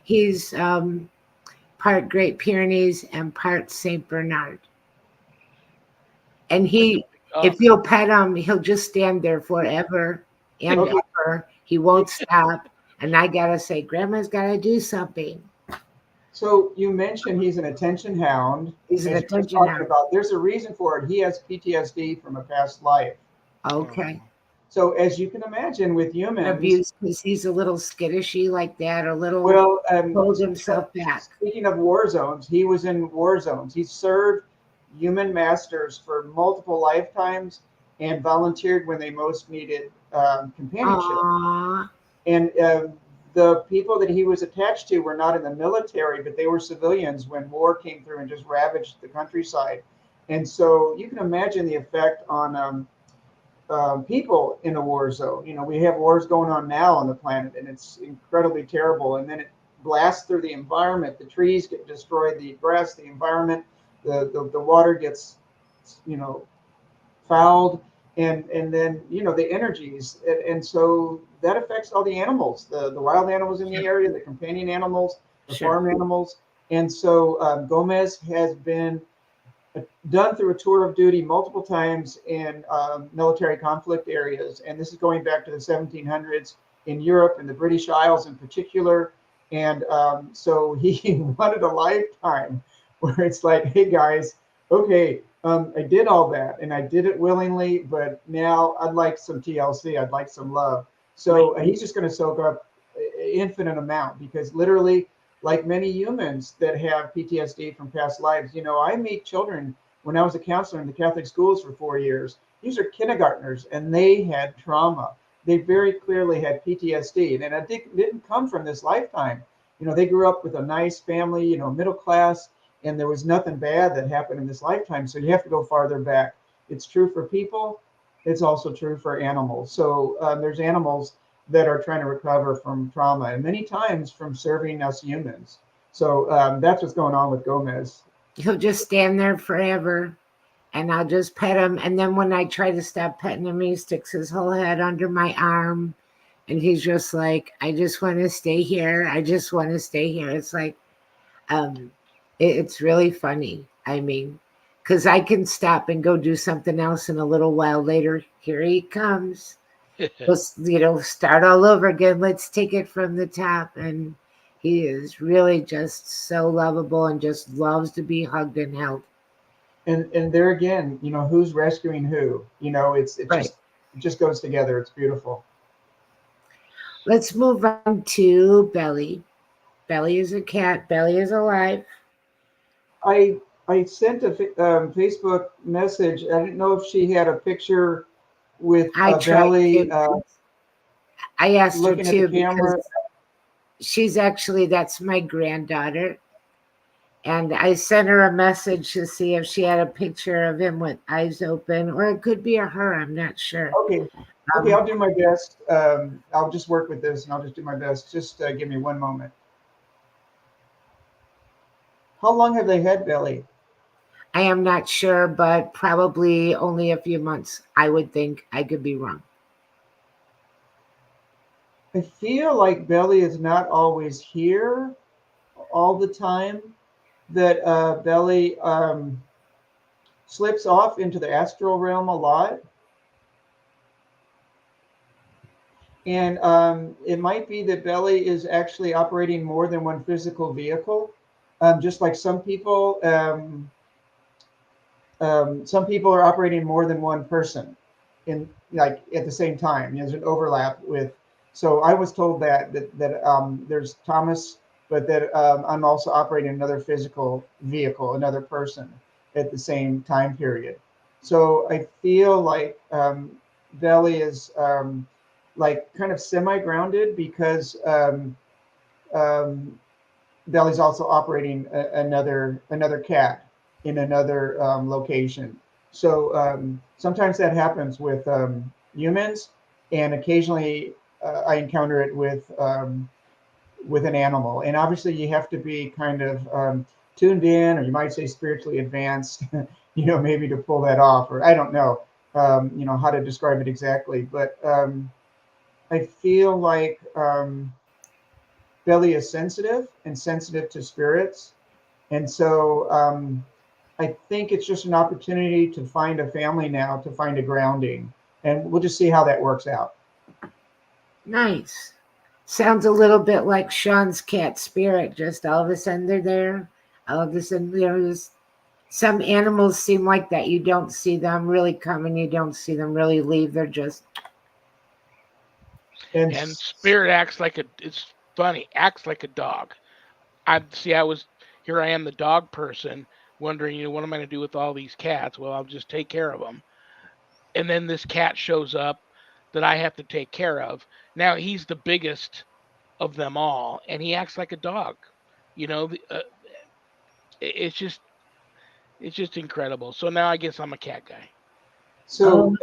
He's part Great Pyrenees and part Saint Bernard. And he, Uh, if you'll pet him, he'll just stand there forever and Okay. ever. He won't stop. And I gotta say, Grandma's gotta do something. So you mentioned he's an attention hound, He's an as you were just attention talking hound. about. There's a reason for it. He has PTSD from a past life. Okay. So as you can imagine, with humans, Abuse because he's a little skittishy like that, a little well, hold himself back. speaking of war zones, he was in war zones. He served human masters for multiple lifetimes and volunteered when they most needed companionship. Aww. And the people that he was attached to were not in the military, but they were civilians when war came through and just ravaged the countryside. And so you can imagine the effect on people in a war zone. You know, we have wars going on now on the planet, and it's incredibly terrible. And then it blasts through the environment. The trees get destroyed, the grass, the environment, the water gets, you know, fouled, and then the energies, and so that affects all the animals, the wild animals in the Sure. area, the companion animals, the Sure. farm animals. And so Gomez has been done through a tour of duty multiple times in military conflict areas, and this is going back to the 1700s in Europe and the British Isles in particular. And so he wanted a lifetime where it's like, hey guys, okay, I did all that and I did it willingly, but now I'd like some TLC, I'd like some love. So he's just going to soak up infinite amount, because literally, like many humans that have PTSD from past lives, I meet children when I was a counselor in the Catholic schools for 4 years. These are kindergartners, and they had trauma. They very clearly had PTSD, and it didn't come from this lifetime. They grew up with a nice family, middle class, and there was nothing bad that happened in this lifetime. So you have to go farther back. It's true for people. It's also true for animals. So there's animals that are trying to recover from trauma, and many times from serving us humans. So that's what's going on with Gomez. He'll just stand there forever, and I'll just pet him. And then when I try to stop petting him, he sticks his whole head under my arm, and he's just like, I just want to stay here. I just want to stay here. It's like, um, it's really funny. I mean, because I can stop and go do something else, and a little while later, here he comes. Let's, start all over again. Let's take it from the top. And he is really just so lovable and just loves to be hugged and held. And there again, who's rescuing who? Right. It just goes together. It's beautiful. Let's move on to Belly. Belly is a cat. Belly is alive. I sent a Facebook message. I didn't know if she had a picture with I tried Belly to. I asked her looking at the to camera. because that's my granddaughter. And I sent her a message to see if she had a picture of him with eyes open, or it could be a her. I'm not sure. Okay. Okay, I'll do my best. I'll just work with this, and I'll just do my best. Just give me one moment. How long have they had Belly? I am not sure, but probably only a few months. I would think. I could be wrong. I feel like Belly is not always here all the time. That Belly slips off into the astral realm a lot. And it might be that Belly is actually operating more than one physical vehicle. Just like some people are operating more than one person in like at the same time. There's an overlap with. So I was told that there's Thomas, but that I'm also operating another physical vehicle, another person at the same time period. So I feel like Belly is like kind of semi-grounded because um, Belly's also operating another cat in another location. So sometimes that happens with humans, and occasionally I encounter it with an animal. And obviously, you have to be kind of tuned in, or you might say spiritually advanced, maybe to pull that off. Or I don't know, how to describe it exactly. But I feel like Belly is sensitive and sensitive to spirits. And so I think it's just an opportunity to find a family now, to find a grounding. And we'll just see how that works out. Nice. Sounds a little bit like Shawn's cat Spirit. Just all of a sudden they're there. All of a sudden there's some animals seem like that. You don't see them really come and you don't see them really leave. They're just And And Spirit acts like it's funny, acts like a dog. Here I am, the dog person, wondering, what am I going to do with all these cats? Well, I'll just take care of them. And then this cat shows up that I have to take care of. Now he's the biggest of them all, and he acts like a dog. You know, it's just incredible. So now I guess I'm a cat guy. oh so,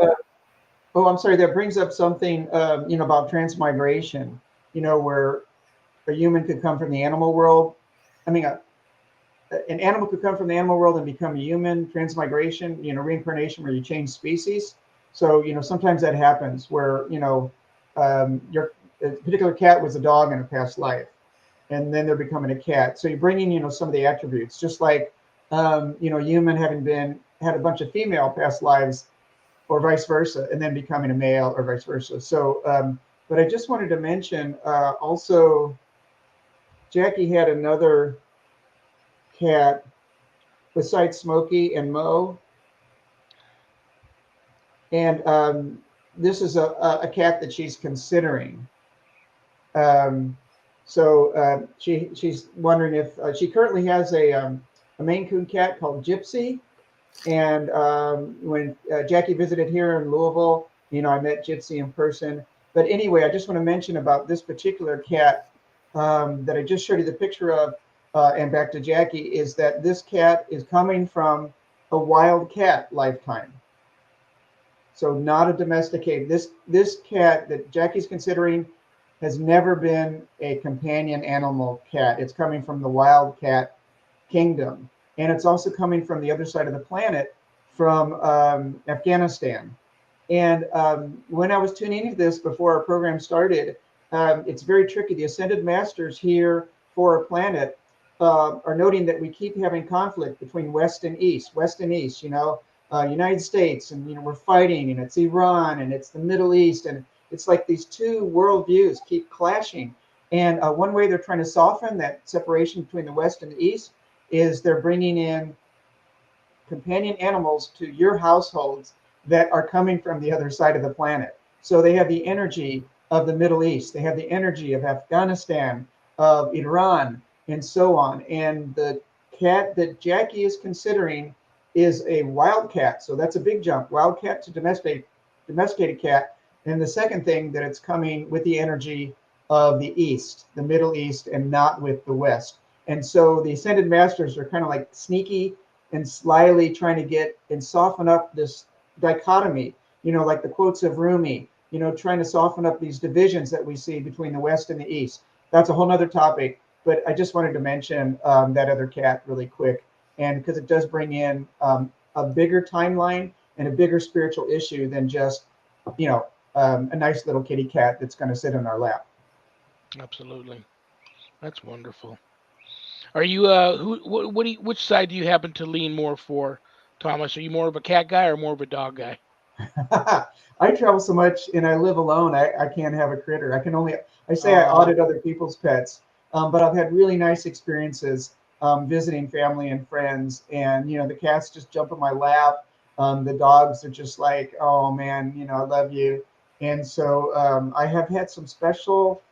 oh, I'm sorry, that brings up something, about transmigration, where a human could come from the animal world. I mean, an animal could come from the animal world and become a human. Transmigration, reincarnation, where you change species. So sometimes that happens where your a particular cat was a dog in a past life, and then they're becoming a cat. So you're bringing some of the attributes, just like human having had a bunch of female past lives, or vice versa, and then becoming a male, or vice versa. So, but I just wanted to mention also, Jackie had another cat besides Smokey and Mo, and this is a cat that she's considering. Um, so she's wondering if she currently has a Maine Coon cat called Gypsy. And when Jackie visited here in Louisville, I met Gypsy in person. But anyway, I just want to mention about this particular cat that I just showed you the picture of, and back to Jackie, is that this cat is coming from a wild cat lifetime. So not a domesticated. This cat that Jackie's considering has never been a companion animal cat. It's coming from the wild cat kingdom, and it's also coming from the other side of the planet, from Afghanistan. And when I was tuning into this before our program started, it's very tricky. The ascended masters here for our planet are noting that we keep having conflict between West and East, United States, and we're fighting, and it's Iran, and it's the Middle East, and it's like these two worldviews keep clashing. And one way they're trying to soften that separation between the West and the East is they're bringing in companion animals to your households that are coming from the other side of the planet. So they have the energy of the Middle East, they have the energy of Afghanistan, of Iran, and so on. And the cat that Jackie is considering is a wild cat. So that's a big jump. Wild cat to domesticated cat. And the second thing, that it's coming with the energy of the East, the Middle East, and not with the West. And so the ascended masters are kind of like sneaky and slyly trying to get and soften up this dichotomy, like the quotes of Rumi, trying to soften up these divisions that we see between the West and the East. That's a whole nother topic, but I just wanted to mention that other cat really quick, and because it does bring in a bigger timeline and a bigger spiritual issue than just, a nice little kitty cat that's going to sit in our lap. Absolutely, that's wonderful. Are you what do you, which side do you happen to lean more for, Thomas? Are you more of a cat guy or more of a dog guy? I travel so much and I live alone. I can't have a critter. I say I Oh, audit other people's pets, but I've had really nice experiences visiting family and friends. And, the cats just jump in my lap. The dogs are just like, oh man, I love you. And so I have had some special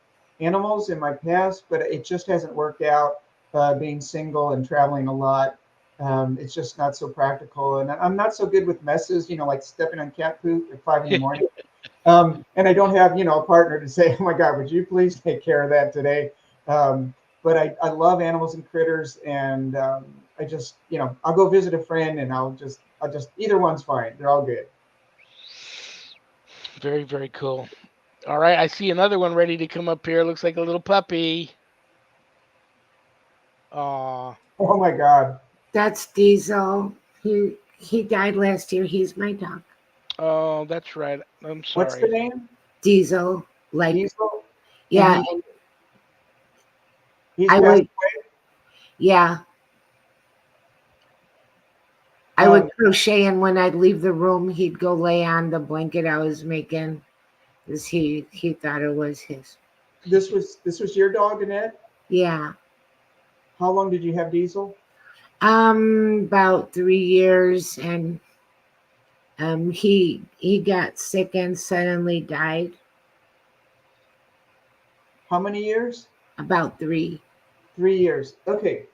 animals in my past, but it just hasn't worked out being single and traveling a lot. It's just not so practical, and I'm not so good with messes, like stepping on cat poop at 5 a.m. And I don't have, a partner to say, oh my God, would you please take care of that today? But I love animals and critters, and I just, I'll go visit a friend, and I'll just either one's fine. They're all good. Very, very cool. All right, I see another one ready to come up here. Looks like a little puppy. Aw. Oh my God. That's Diesel. He died last year. He's my dog. Oh, that's right. I'm What's the sorry. name? Diesel. Like, Diesel. And yeah, and he's I passed would, yeah, I away. would crochet, and when I'd leave the room, he'd go lay on the blanket I was making, because he thought it was his. This was your dog, Annette? Yeah. How long did you have Diesel? About 3 years, and he got sick and suddenly died. How many years? About three. 3 years. Okay.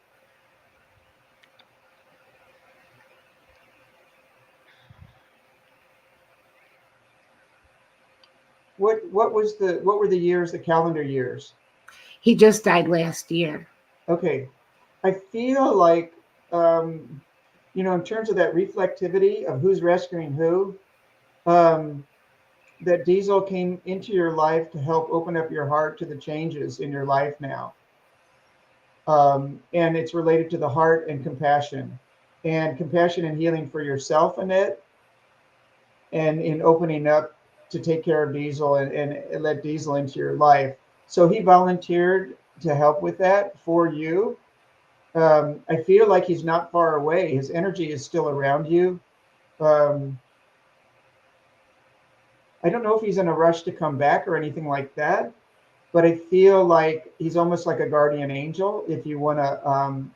What were the years, the calendar years? He just died last year. Okay. I feel like in terms of that reflectivity of who's rescuing who, um, that Diesel came into your life to help open up your heart to the changes in your life now. And it's related to the heart and compassion and healing for yourself, Annette, and in opening up to take care of Diesel and let Diesel into your life. So he volunteered to help with that for you. I feel like he's not far away. His energy is still around you. Um, I don't know if he's in a rush to come back or anything like that, but I feel like he's almost like a guardian angel. If you want to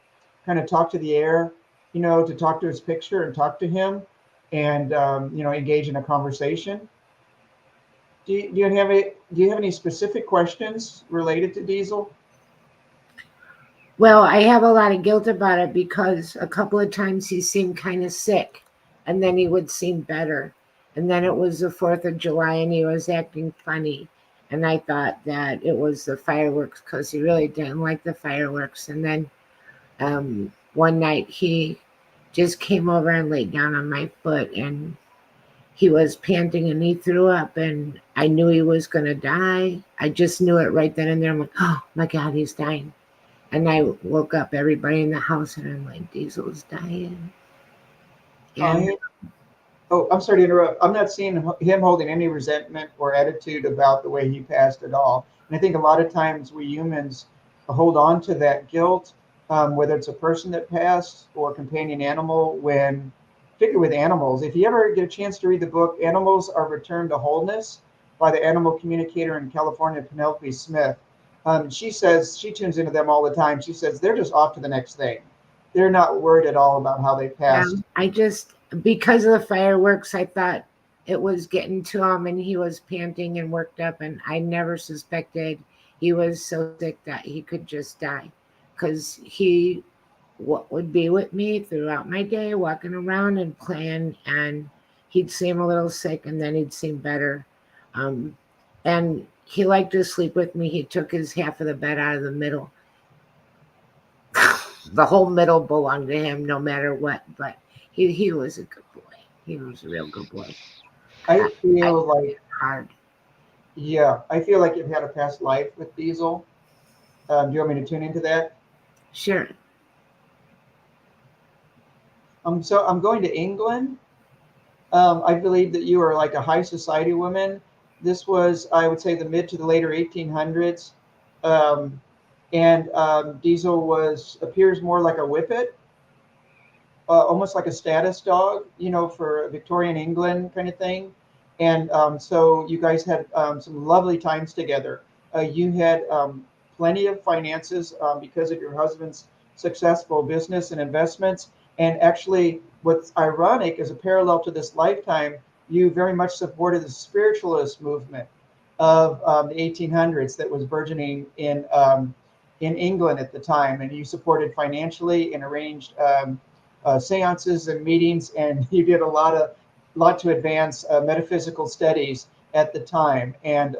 kind of talk to the air, to talk to his picture and talk to him and, engage in a conversation. Do you have any specific questions related to Diesel? Well, I have a lot of guilt about it because a couple of times he seemed kind of sick, and then he would seem better. And then it was the 4th of July and he was acting funny. And I thought that it was the fireworks because he really didn't like the fireworks. And then one night he just came over and laid down on my foot, and he was panting and he threw up, and I knew he was going to die. I just knew it right then and there. I'm like, oh my God, he's dying. And I woke up everybody in the house, and I'm like, Diesel's dying. And I Oh, I'm sorry to interrupt. I'm not seeing him holding any resentment or attitude about the way he passed at all. And I think a lot of times we humans hold on to that guilt, whether it's a person that passed or a companion animal, particularly with animals. If you ever get a chance to read the book, Animals Are Returned to Wholeness by the animal communicator in California, Penelope Smith, she says, she tunes into them all the time. She says they're just off to the next thing. They're not worried at all about how they yeah, passed. I just, because of the fireworks, I thought it was getting to him, and he was panting and worked up, and I never suspected he was so sick that he could just die, because he would be with me throughout my day, walking around and playing, and he'd seem a little sick, and then he'd seem better. Um, and he liked to sleep with me. He took his half of the bed out of the middle. The whole middle belonged to him, no matter what. But he was a good boy. He was a real good boy. I I feel like hard. Yeah, I feel like you've had a past life with Diesel. Do you want me to tune into that? Sure. So I'm going to England. I believe that you are like a high society woman. This was, I would say, the mid to the later 1800s, um, and Diesel appears more like a whippet, almost like a status dog, for Victorian England kind of thing. And so you guys had some lovely times together. You had plenty of finances because of your husband's successful business and investments. And actually, what's ironic is a parallel to this lifetime, you very much supported the spiritualist movement of the 1800s that was burgeoning in England at the time, and you supported financially and arranged seances and meetings, and you did a lot to advance metaphysical studies at the time. And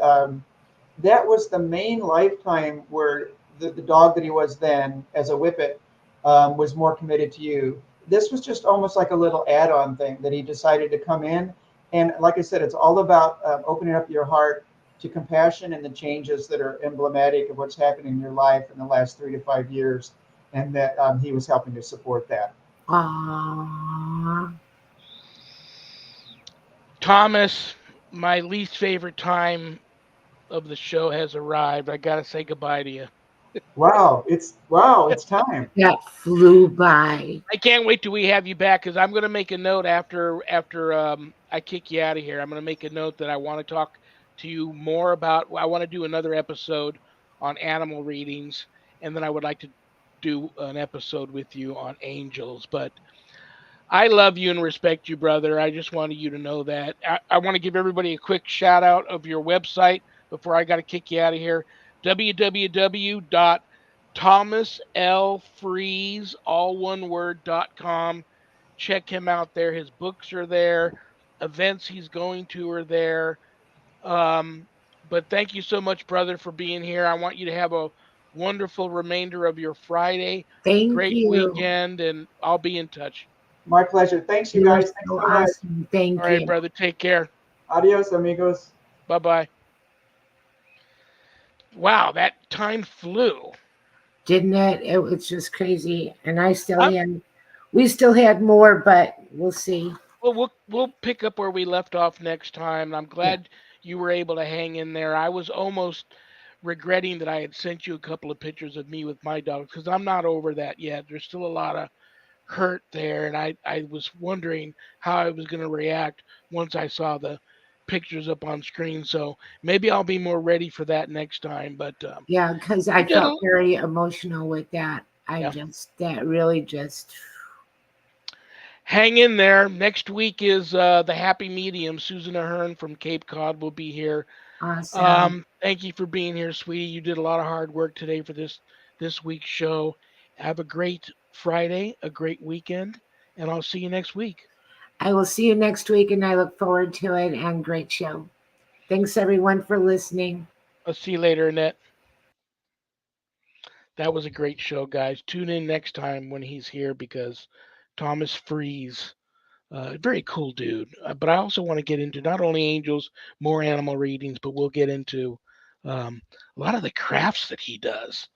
that was the main lifetime where the dog that he was then as a whippet was more committed to you. This was just almost like a little add-on thing that he decided to come in. And like I said, it's all about opening up your heart to compassion and the changes that are emblematic of what's happened in your life in the last 3 to 5 years. And that he was helping to support that. Aww. Thomas, my least favorite time of the show has arrived. I gotta say goodbye to you. It's time. That flew by. I can't wait till we have you back because I'm gonna make a note after I kick you out of here. I'm gonna make a note that I want to talk to you more about. I want to do another episode on animal readings, and then I would like to do an episode with you on angels. But I love you and respect you, brother. I just wanted you to know that. I want to give everybody a quick shout out of your website before I got to kick you out of here. www.thomaslfreeze, all one word.com. Check him out there. His books are there. Events he's going to are there. But thank you so much, brother, for being here. I want you to have a wonderful remainder of your Friday, a Thank great you. weekend, and I'll be in touch. My pleasure. Thanks, you You're guys. Thanks so so much. awesome. All Thank right, you. brother. Take care. Adios, amigos. Bye bye. Wow, that time flew. Didn't it? It was just crazy. And Um, we still had more, but we'll see. we'll pick up where we left off next time. I'm Yeah. glad you were able to hang in there. I was almost regretting that I had sent you a couple of pictures of me with my dog because I'm not over that yet. There's still a lot of hurt there, and I was wondering how I was going to react once I saw the pictures up on screen. So maybe I'll be more ready for that next time. But Yeah, because you I did felt very emotional with that. yeah. That really just Hang in there. Next week is the happy medium. Susan Ahern from Cape Cod will be here. awesome. Thank you for being here, sweetie. You did a lot of hard work today for this week's show. Have a great Friday, a great weekend, and I'll see you next week. I will see you next week and I look forward to it and great show. Thanks everyone for listening. I'll see you later, Annette. That was a great show, guys. Tune in next time when he's here because Thomas Freese, very cool dude. But I also want to get into not only angels, more animal readings, but we'll get into a lot of the crafts that he does.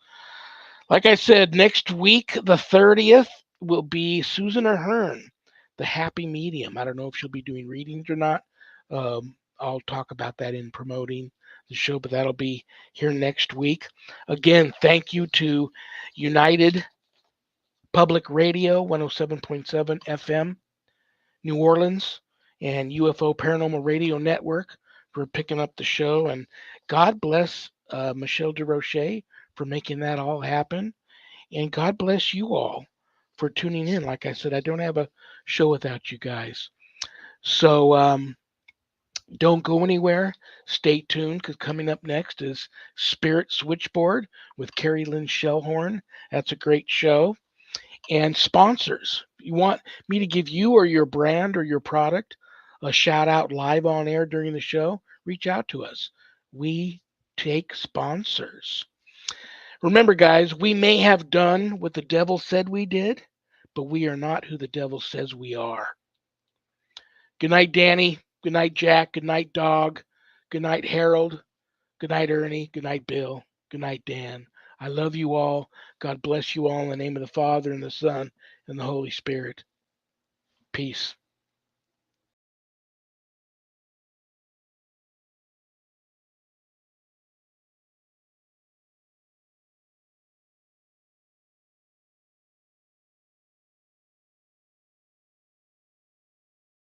Like I said, next week, the 30th, will be Susan Ahern, the happy medium. I don't know if she'll be doing readings or not. I'll talk about that in promoting the show, but that'll be here next week. Again, thank you to United Public Radio 107.7 FM, New Orleans, and UFO Paranormal Radio Network for picking up the show. And God bless Michelle DeRoche for making that all happen. And God bless you all for tuning in. Like I said, I don't have a show without you guys. So don't go anywhere. Stay tuned because coming up next is Spirit Switchboard with Carrie Lynn Shellhorn. That's a great show. And sponsors. You want me to give you or your brand or your product a shout out live on air during the show? Reach out to us. We take sponsors. Remember, guys, we may have done what the devil said we did, but we are not who the devil says we are. Good night, Danny. Good night, Jack. Good night, Dog. Good night, Harold. Good night, Ernie. Good night, Bill. Good night, Dan. I love you all. God bless you all in the name of the Father and the Son and the Holy Spirit. Peace.